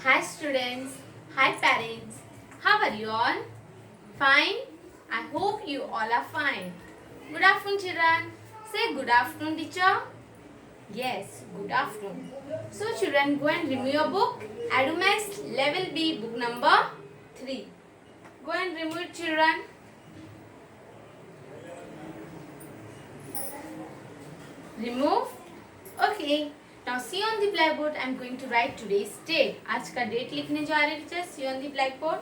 Hi students, hi parents, how are you all? Fine? I hope you all are fine. Good afternoon children. Say good afternoon teacher. Yes, good afternoon. So children, go and remove your book. Adumax level B book number 3. Go and remove it children. Remove. Okay. Now see on the blackboard I am going to write today's date. आज का date लिखने जा रहे हैं teacher. See on the blackboard.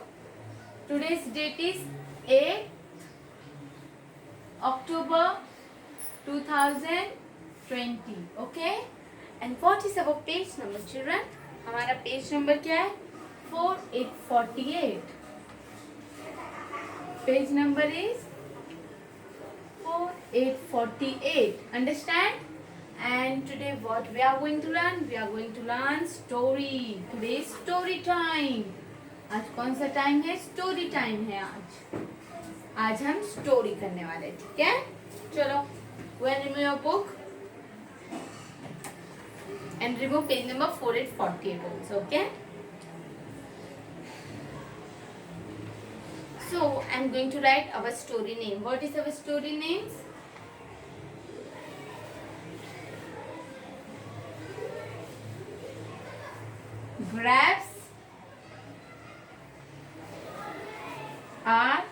Today's date is 8 October 2020. Okay. And what is our page number children? हमारा page number क्या है? 4848. Page number is 4848. Understand? And today what we are going to learn? We are going to learn story. Today is story time. आज कौन सा time है? Story time है आज हम स्टोरी करने वाले हैं. ठीक है, चलो go and remove your book and remove page number 4848 also. Okay, so I am going to write our story name. What is our story names? Grapes are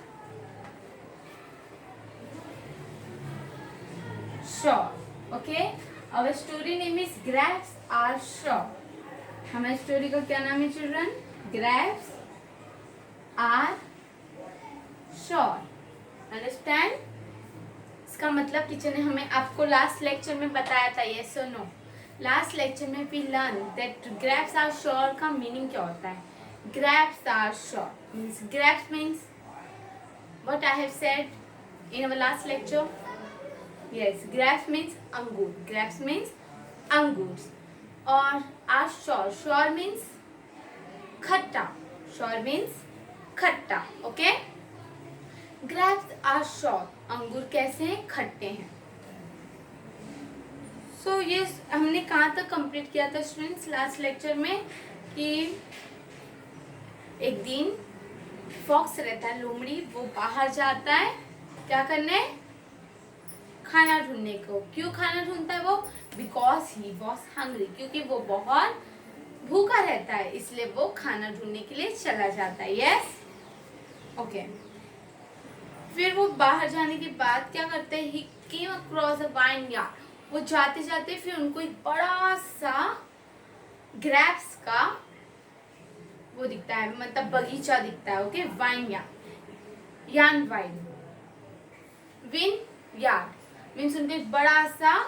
short. Okay, our story name is Grapes are short. हमारे story का क्या नाम है children? Grapes are short. Understand? इसका मतलब teacher ने हमें आपको लास्ट लेक्चर में बताया था. yes or no? Last lecture में we learn that grapes are sour का मीनिंग क्या होता है. Grapes are sour means grapes means what I have said in our last lecture. Yes, grapes means अंगूर. ग्रैप्स मीन्स अंगूर. और आर शॉर, शॉर मीन्स खट्टा. शॉर मीन्स खट्टा. Okay, grapes are sour. अंगूर कैसे हैं? खट्टे हैं. सो ये हमने कहाँ तक कंप्लीट किया था स्टूडेंट्स लास्ट लेक्चर में कि एक दिन फॉक्स रहता है, लोमड़ी, वो बाहर जाता है क्या करने? खाना ढूंढने को. क्यों खाना ढूंढता है वो? Because he was hungry. क्योंकि वो बहुत भूखा रहता है, इसलिए वो खाना ढूंढने के लिए चला जाता है. Yes, okay. फिर वो बाहर जाने के बाद क्या करते हैं? He came across a vineyard. वो जाते जाते फिर उनको एक बड़ा सा ग्रैप्स का वो दिखता है, मतलब बगीचा दिखता है. Okay, wine yard, wine win yard means उनको एक बड़ा सा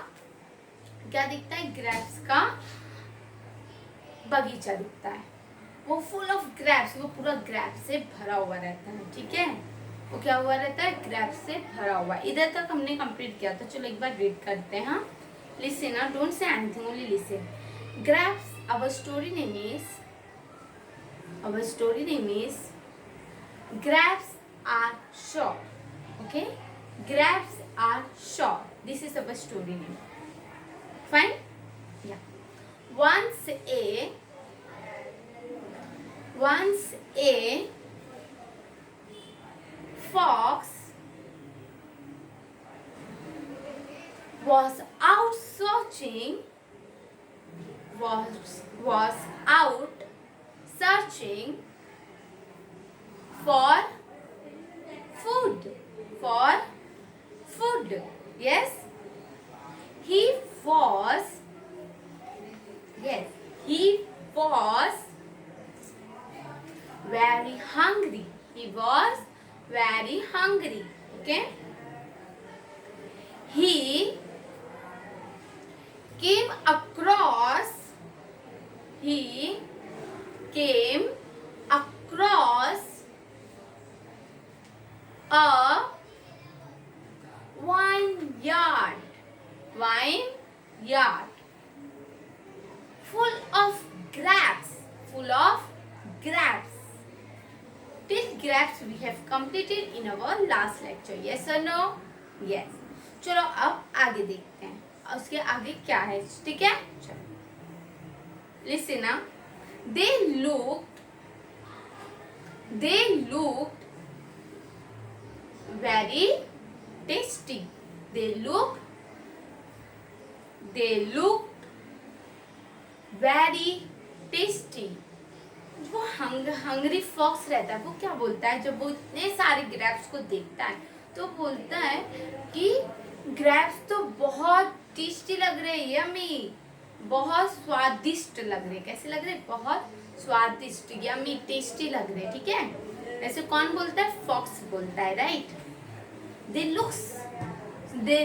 क्या दिखता है? ग्रैप्स का बगीचा दिखता है. वो फुल ऑफ ग्रैप्स, वो पूरा ग्रैप्स से भरा हुआ रहता है. ठीक है, वो क्या हुआ रहता है? ग्रैप्स से भरा हुआ. इधर तक हमने कंप्लीट किया था. चलो एक बार रीड करते हैं. हाँ, listen. Don't say anything, only listen. Grapes, our story name is grapes are short. Okay, grapes are short. This is our story name. Fine? Yeah. Once a fox was out searching for food. Yes, he was very hungry. Okay, he came across a wine yard full of grapes. Till grapes we have completed in our last lecture. Yes or no? Yes. चलो अब आगे देखते हैं उसके आगे क्या है. ठीक है, चलो listen. they looked very tasty. They looked very tasty. वो हंग्री फॉक्स रहता है, वो क्या बोलता है जब वो इतने सारे ग्रेप्स को देखता है, तो बोलता है कि ग्रेप्स तो बहुत टेस्टी लग रहे हैं, यम्मी, बहुत स्वादिष्ट लग रहे. कैसे लग रहे? बहुत स्वादिष्ट, यम्मी, टेस्टी लग रहे. ठीक है, ऐसे कौन बोलता है? फॉक्स बोलता है, right. They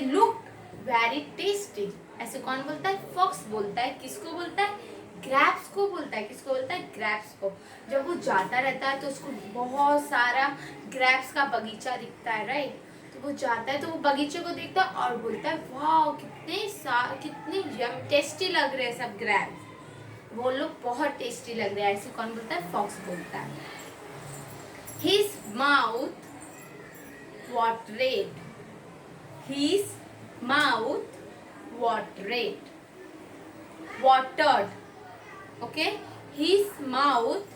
look very tasty. ऐसे कौन बोलता है? फॉक्स बोलता है. किसको बोलता है? ग्रेप्स को बोलता है. किसको बोलता है? ग्रेप्स को. जब वो जाता रहता है तो उसको बहुत सारा ग्रेप्स का बगीचा दिखता है, राइट. तो वो जाता है तो वो बगीचे को देखता है और बोलता है वाह, कितने टेस्टी लग रहे हैं सब ग्रेप्स, वो लोग बहुत टेस्टी लग रहे हैं. ऐसे कौन बोलता है? फॉक्स बोलता है. His mouth watered. His mouth watered. Okay, his mouth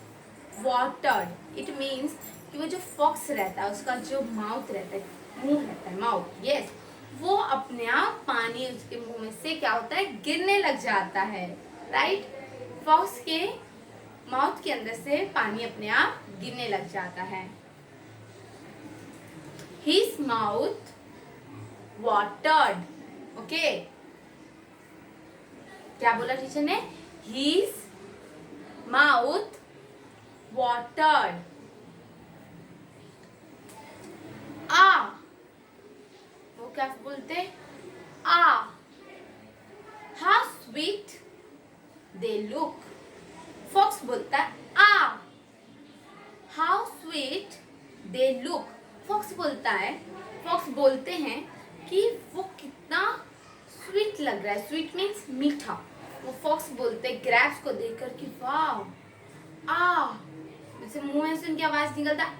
watered. It means कि वो जो फॉक्स रहता है उसका जो माउथ रहता है, मुंह रहता है, माउथ, यस, वो अपने आप पानी उसके मुंह में से क्या होता है? गिरने लग जाता है, राइट. फॉक्स के माउथ के अंदर से पानी अपने आप गिरने लग जाता है. His mouth watered. Okay, क्या बोला टीचर ने? His mouth watered. वो क्या बोलते? how sweet they look. Fox बोलता है how sweet they look. Fox बोलता है, फॉक्स बोलते हैं कि वो कितना स्वीट लग रहा है. स्वीट मीन्स मीठा. वो फॉक्स बोलते हैं ग्रेप्स को देखकर कि वाह, जैसे मुंह में से उनकी आवाज निकलता है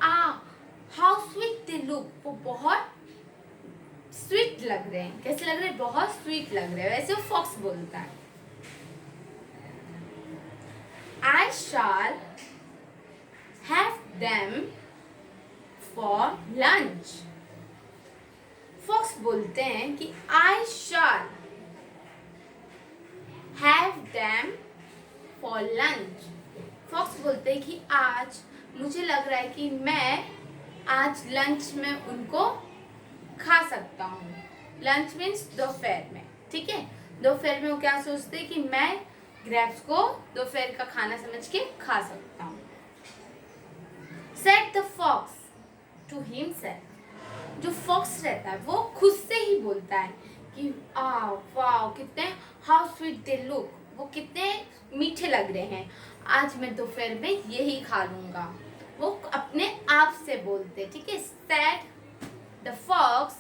हाउ स्वीट दे लुक. वो बहुत स्वीट लग रहे हैं. कैसे लग रहे हैं? बहुत स्वीट लग रहे हैं. वैसे वो फॉक्स बोलता है. I shall have them for lunch. Fox बोलते हैं कि I shall have them for lunch. Fox बोलते हैं कि आज मुझे लग रहा है कि मैं आज लंच में उनको खा सकता हूँ. लंच मीन्स दोपहर में. ठीक है, दोपहर में वो क्या सोचते हैं कि मैं ग्रेप्स को दोपहर का खाना समझ के खा सकता हूँ. Said the fox to himself. जो फॉक्स रहता है वो खुद से ही बोलता है कि वाह, कितने हाउ स्वीट दे लुक. वो कितने मीठे लग रहे हैं. आज मैं दोपहर में यही खा लूंगा. वो अपने आप से बोलते. ठीक है, said the fox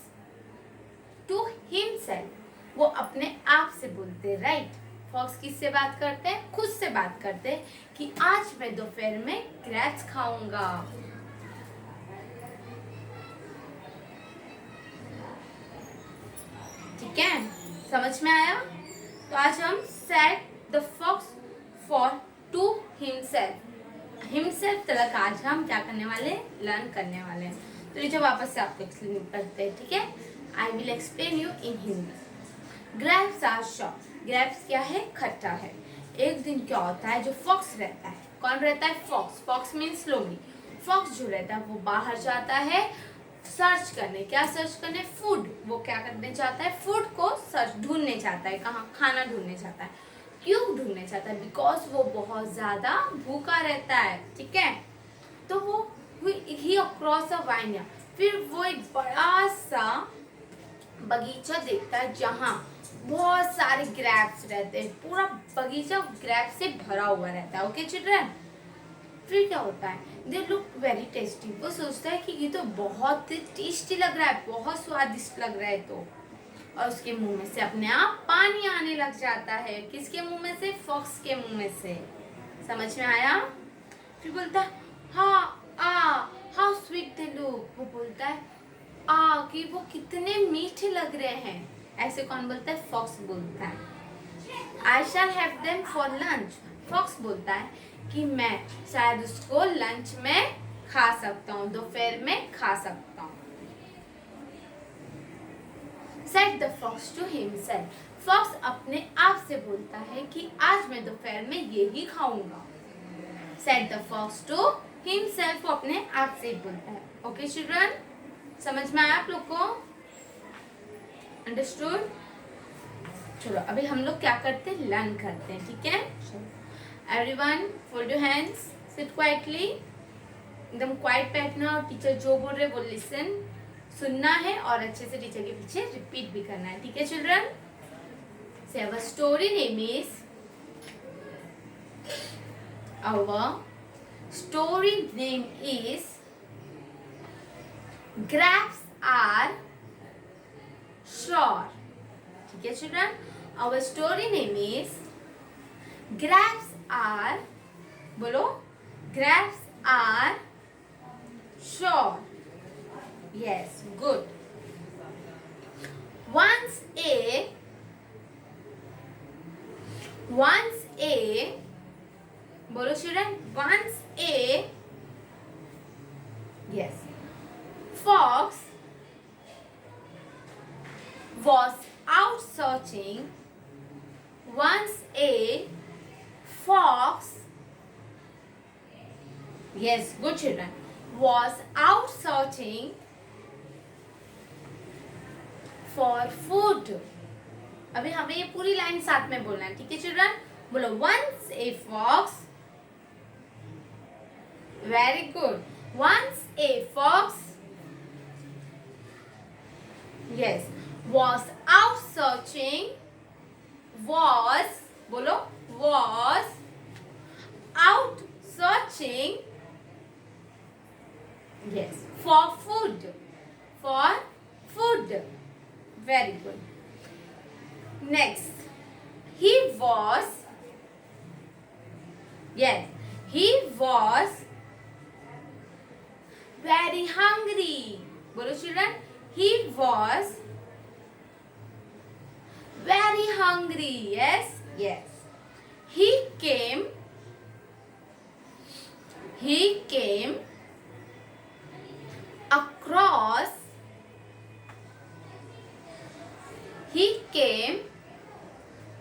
to himself. वो अपने आप से बोलते, राइट. फॉक्स किससे बात करते हैं? खुद से बात करते हैं कि आज मैं दोपहर में ग्रेप्स खाऊंगा. ठीक है, समझ में आया? तो आज हम said the fox for to himself तक आज हम क्या करने वाले? लर्न करने वाले हैं. तो ये जो वापस से आपको एक्सप्लेन करते हैं. ठीक है, I will explain you in Hindi. Grapes are short. Grapes क्या है? खट्टा है. एक दिन क्या होता है, जो फॉक्स रहता है, कौन रहता है? फॉक्स. फॉक्स मीन्स लोमड़ी. फॉक्स जो रहता है वो बाहर जाता है सर्च करने. क्या सर्च करने? फूड. वो क्या करने चाहता है? फूड को सर्च, ढूंढने चाहता है. कहाँ? खाना ढूंढने चाहता है. क्यों ढूंढने चाहता है? बिकॉज वो बहुत ज्यादा भूखा रहता है. ठीक है, तो वो ही अक्रॉस अ वाइनयार्ड. फिर वो एक बड़ा सा बगीचा देखता है जहाँ बहुत सारे ग्रेप्स रहते हैं. पूरा बगीचा ग्रेप्स से भरा हुआ रहता है. ओके चिल्ड्रन, फिर क्या होता है? They look very tasty. वो सोचता है कि ये तो बहुत टेस्टी लग रहा है, बहुत स्वादिष्ट लग रहा है. तो और उसके मुंह में से अपने आप पानी आने लग जाता है. किसके मुंह में से? फॉक्स के मुंह में से. समझ में आया? फिर बोलता है हाउ स्वीट दे लुक. वो बोलता है कि वो कितने मीठे लग रहे हैं. ऐसे कौन बोलता है? फॉक्स बोलता है. I shall have them for lunch. Fox बोलता है कि मैं शायद उसको लंच में खा सकता हूँ, दोपहर में खा सकता हूँ। Said the fox to himself. Fox अपने आप से बोलता है कि आज मैं दोपहर में यही खाऊंगा। Said the fox to himself, वो अपने आप से बोलता है। ओके चिल्ड्रन, समझ में आया आप लोग को? अंडरस्टूड? चलो अभी हम लोग क्या करते हैं, लर्न करते हैं, ठीक है? Everyone fold your hands, sit quietly, एकदम क्वाइट बैठना और टीचर जो बोल रहे वो लिसन, सुनना है और अच्छे से टीचर के पीछे रिपीट भी करना है, ठीक है children? Say our story name is, our story name is grapes are sour, ठीक है children? Our story name is grapes are, बोलो, grapes are sour. Yes, good. Once a, बोलो children, once a, yes, fox was out searching. Once a fox, yes, good children, was out searching for food. अभी हमें ये पूरी line साथ में बोलना है, ठीक है चिल्ड्रन? बोलो, once a fox, very good, once a fox, yes, was out searching, was, बोलो, was out searching, yes, for food, very good. Next, he was, yes, he was very hungry. बोलो children, he was very hungry. Yes, yes. He came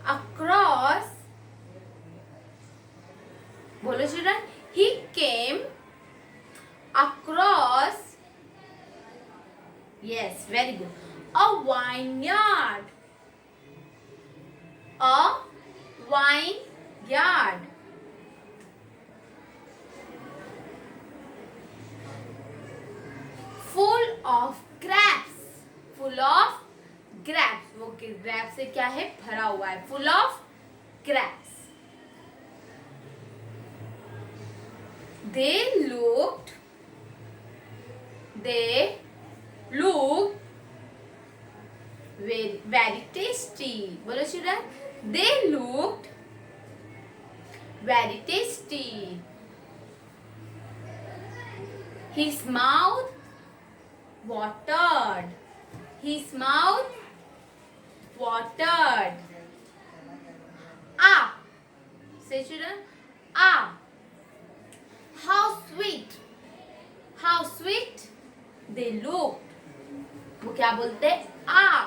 across, बोलो children, he came across, yes, very good, a vineyard, full of grapes, वो grasps से क्या है, भरा हुआ है, full of grapes. They looked very tasty. बोलो children, they looked very tasty. His mouth watered. Ah, say children, ah. How sweet they looked. वो क्या बोलते हैं, ah.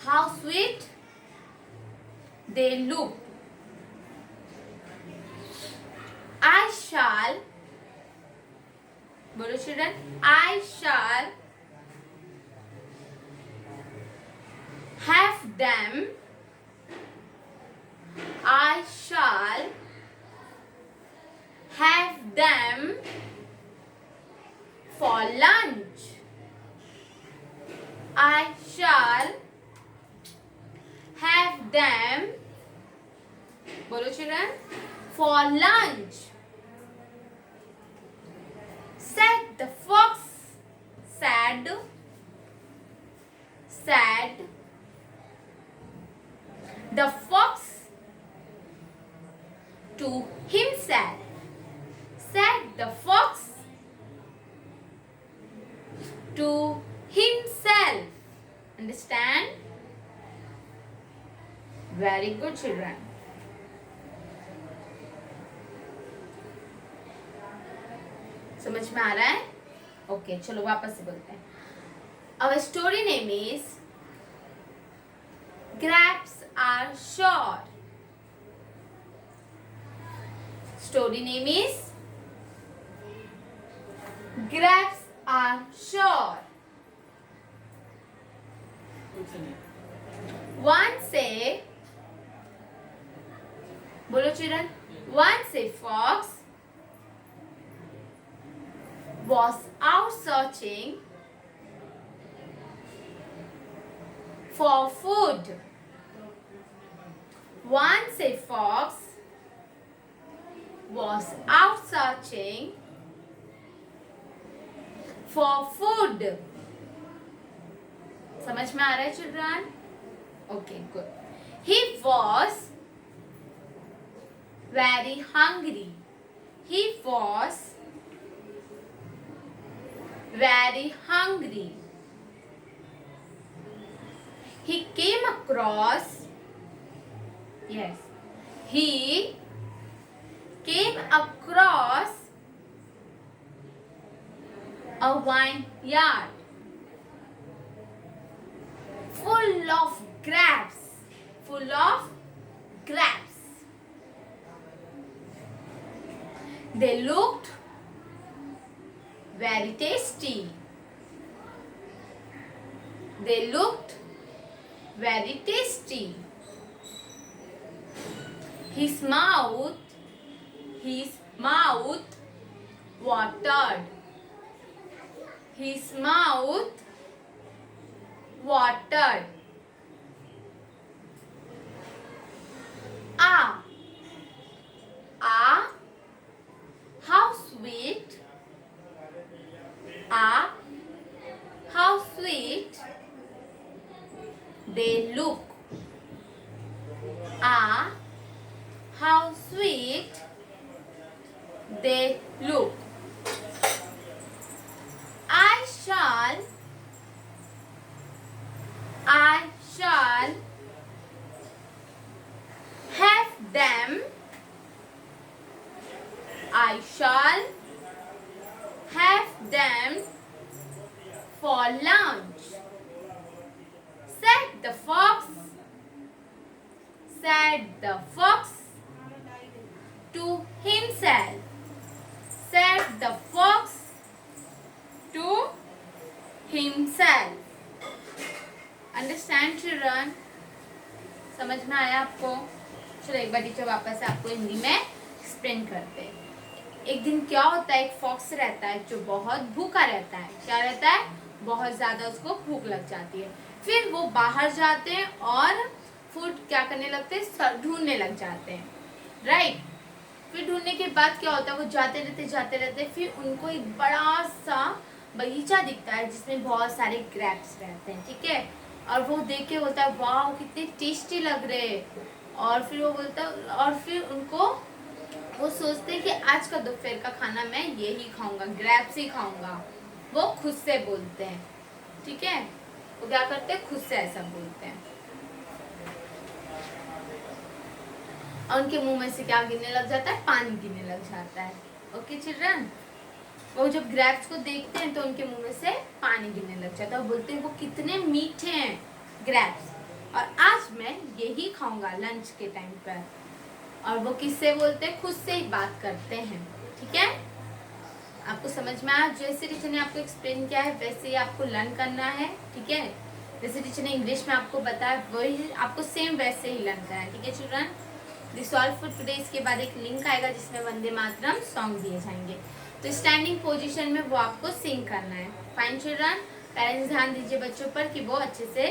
How sweet they looked. I shall, बोलो children, I shall have them. I shall have them for lunch. I shall have them, बोलो children, for lunch. Said the fox, sad, the fox to himself. Said the fox to himself. Understand? Very good children. समझ में आ रहा है? Okay, चलो वापस से बोलते हैं. Our story name is Grapes are sure. Story name is Grapes are sure. Once a, बोलो children. Once a fox was out searching for food. Once a fox was out searching for food. समझ में आ रहा है children? Okay, good. He was very hungry. He was very hungry. He came across, yes, he came across a vineyard full of grapes. Full of grapes. They looked very tasty. They looked very tasty. His mouth watered. His mouth watered. Ah, how sweet. Ah, how sweet they look. Ah, how sweet they look. I shall have them. I shall have them for lunch, said the fox. Said the fox to himself. Said the fox to himself. Understand children? समझ में आया आपको? चलो एक बार teacher वापस से आपको हिंदी में एक्सप्लेन करते हैं. एक दिन क्या होता है, एक फॉक्स रहता है जो बहुत भूखा रहता है. क्या रहता है? बहुत ज्यादा उसको भूख लग जाती है. फिर वो बाहर जाते हैं और फूड क्या करने लगते हैं, ढूंढने लग जाते हैं. राइट. फिर ढूंढने के बाद क्या होता है, वो जाते रहते फिर उनको एक बड़ा सा बगीचा दिखता है जिसमें बहुत सारे ग्रेप्स रहते हैं. ठीक है. और वो देख के बोलता है वाह कितने टेस्टी लग रहे. और फिर वो बोलता है, और फिर उनको वो सोचते हैं कि आज का दोपहर का खाना मैं ये ही खाऊंगा, ग्रेप्स ही खाऊंगा. वो खुद से बोलते हैं. ठीक है. वो क्या करते हैं, खुद से ऐसा बोलते हैं. और उनके मुंह में से क्या गिरने लग जाता है, पानी गिरने लग जाता है. Okay children. वो जब ग्रेप्स को देखते हैं तो उनके मुंह में से पानी गिरने लग जाता है. बोलते हैं वो कितने मीठे हैं ग्रेप्स, और आज मैं यही खाऊंगा लंच के टाइम पर. और वो किससे बोलते हैं, खुद से ही बात करते हैं. ठीक है. आपको समझ में आया? जैसे टीचर ने आपको एक्सप्लेन किया है वैसे ही आपको लर्न करना है. ठीक है. जैसे टीचर ने इंग्लिश में आपको बताया वही आपको सेम वैसे ही लर्न करना है. ठीक है children. This all for today. इसके बाद एक लिंक आएगा जिसमें वंदे मातरम सॉन्ग दिए जाएंगे. तो स्टैंडिंग पोजीशन में वो आपको सिंग करना है. Fine children. पेरेंट्स ध्यान दीजिए बच्चों पर कि वो अच्छे से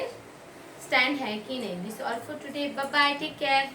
स्टैंड है कि नहीं. This all for today. Bye bye. Take care.